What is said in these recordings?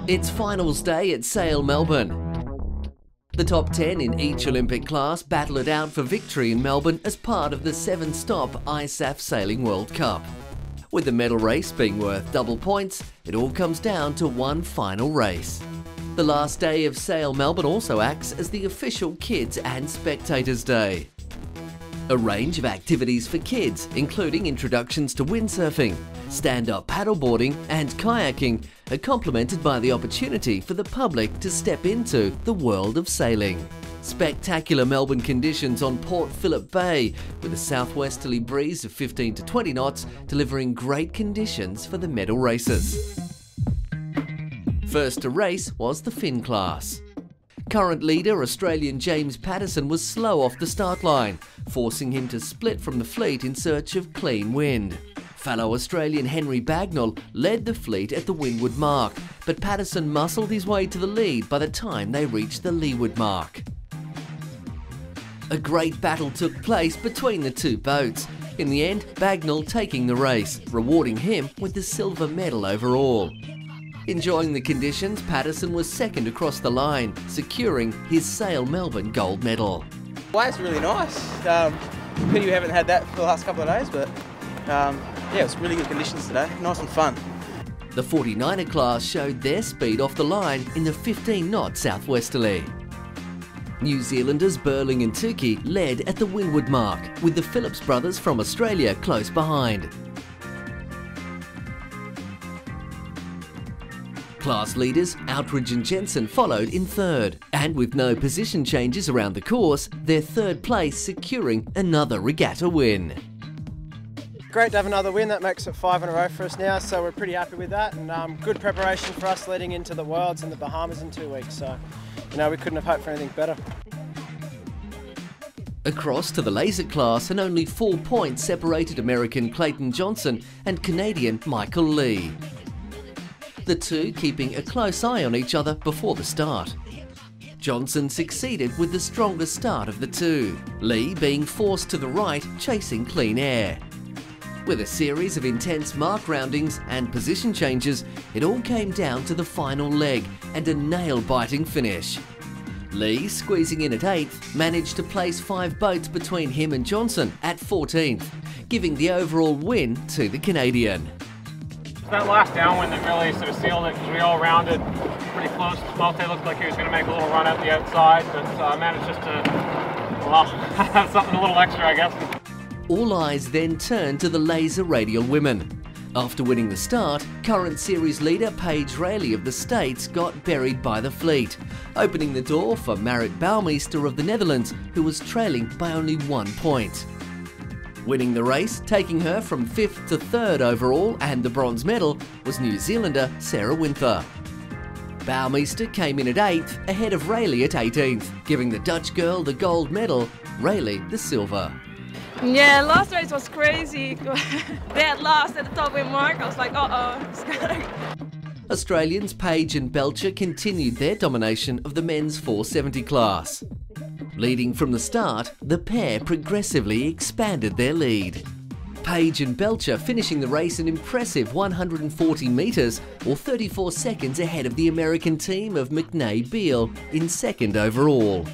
It's finals day at Sail Melbourne. The top 10 in each Olympic class battle it out for victory in Melbourne as part of the 7-stop ISAF Sailing World Cup. With the medal race being worth double points, it all comes down to one final race. The last day of Sail Melbourne also acts as the official Kids and Spectators Day. A range of activities for kids, including introductions to windsurfing, stand-up paddleboarding and kayaking, are complemented by the opportunity for the public to step into the world of sailing. Spectacular Melbourne conditions on Port Phillip Bay, with a southwesterly breeze of 15 to 20 knots, delivering great conditions for the medal races. First to race was the Finn class. Current leader Australian James Patterson was slow off the start line, forcing him to split from the fleet in search of clean wind. Fellow Australian Henry Bagnall led the fleet at the windward mark, but Patterson muscled his way to the lead by the time they reached the leeward mark. A great battle took place between the two boats. In the end, Bagnall taking the race, rewarding him with the silver medal overall. Enjoying the conditions, Patterson was second across the line, securing his Sail Melbourne gold medal. Wave's really nice. Pity we haven't had that for the last couple of days, but yeah, it was really good conditions today. Nice and fun. The 49er class showed their speed off the line in the 15-knot southwesterly. New Zealanders Burling and Tukey led at the windward mark, with the Phillips brothers from Australia close behind. Class leaders Outridge and Jensen followed in third, and with no position changes around the course, their third place securing another regatta win. Great to have another win. That makes it 5 in a row for us now, so we're pretty happy with that, and good preparation for us leading into the Worlds in the Bahamas in 2 weeks, so we couldn't have hoped for anything better. Across to the laser class, and only 4 points separated American Clayton Johnson and Canadian Michael Lee. The two keeping a close eye on each other before the start. Johnson succeeded with the strongest start of the two, Lee being forced to the right, chasing clean air. With a series of intense mark roundings and position changes, it all came down to the final leg and a nail-biting finish. Lee, squeezing in at 8th, managed to place 5 boats between him and Johnson at 14th, giving the overall win to the Canadian. That last downwind that really sort of sealed it, because we all rounded pretty close. Malte looked like he was going to make a little run out the outside, but managed just to, well, have something a little extra, I guess. All eyes then turned to the laser radial women. After winning the start, current series leader Paige Rayleigh of the States got buried by the fleet, opening the door for Marit Bouwmeester of the Netherlands, who was trailing by only 1 point. Winning the race, taking her from 5th to 3rd overall and the bronze medal, was New Zealander Sarah Winther. Bouwmeester came in at 8th, ahead of Rayleigh at 18th, giving the Dutch girl the gold medal, Rayleigh the silver. Yeah, last race was crazy. Dead last at the top wind mark. I was like, uh-oh. Australians Page and Belcher continued their domination of the men's 470 class. Leading from the start, the pair progressively expanded their lead. Page and Belcher finishing the race an impressive 140 metres or 34 seconds ahead of the American team of McNay Beale in 2nd overall.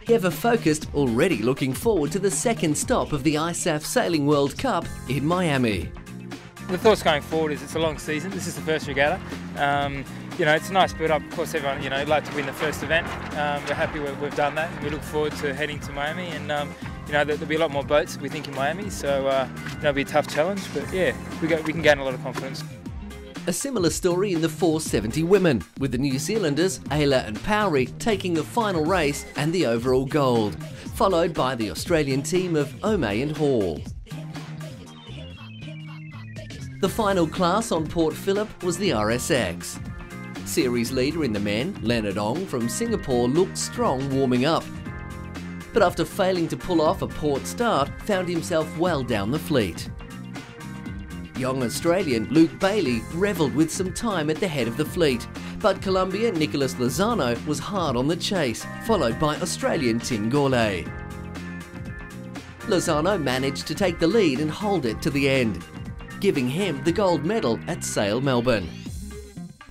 Ever focused, already looking forward to the 2nd stop of the ISAF Sailing World Cup in Miami. The thoughts going forward is it's a long season. This is the first regatta. It's a nice build-up. Of course, everyone, would like to win the first event. We're happy we've done that. We look forward to heading to Miami, and there'll be a lot more boats, we think, in Miami. So it'll be a tough challenge, but yeah, we can gain a lot of confidence. A similar story in the 470 women, with the New Zealanders Ayla and Powrie taking the final race and the overall gold, followed by the Australian team of Omey and Hall. The final class on Port Phillip was the RSX. Series leader in the men, Leonard Ong from Singapore, looked strong warming up, but after failing to pull off a port start, found himself well down the fleet. Young Australian Luke Bailey revelled with some time at the head of the fleet, but Colombian Nicholas Lozano was hard on the chase, followed by Australian Tim Gourlay. Lozano managed to take the lead and hold it to the end, giving him the gold medal at Sail Melbourne.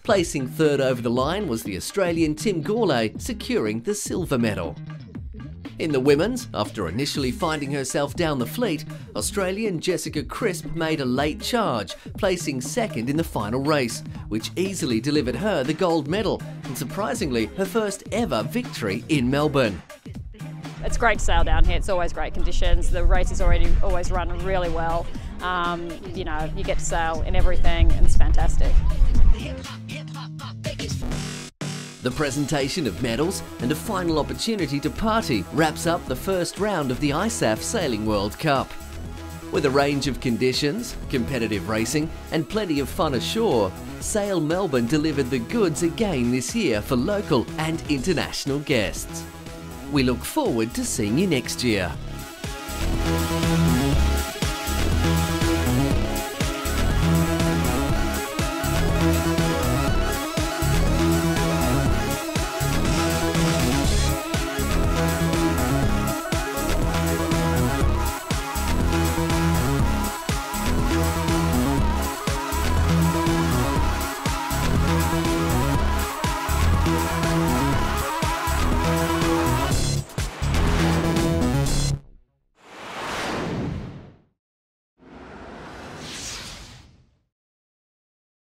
Placing third over the line was the Australian Tim Gourlay, securing the silver medal. In the women's, after initially finding herself down the fleet, Australian Jessica Crisp made a late charge, placing second in the final race, which easily delivered her the gold medal and surprisingly her first ever victory in Melbourne. It's great to sail down here. It's always great conditions. The race is always run really well. You know, you get to sail in everything and it's fantastic. The presentation of medals and a final opportunity to party wraps up the first round of the ISAF Sailing World Cup. With a range of conditions, competitive racing and plenty of fun ashore, Sail Melbourne delivered the goods again this year for local and international guests. We look forward to seeing you next year.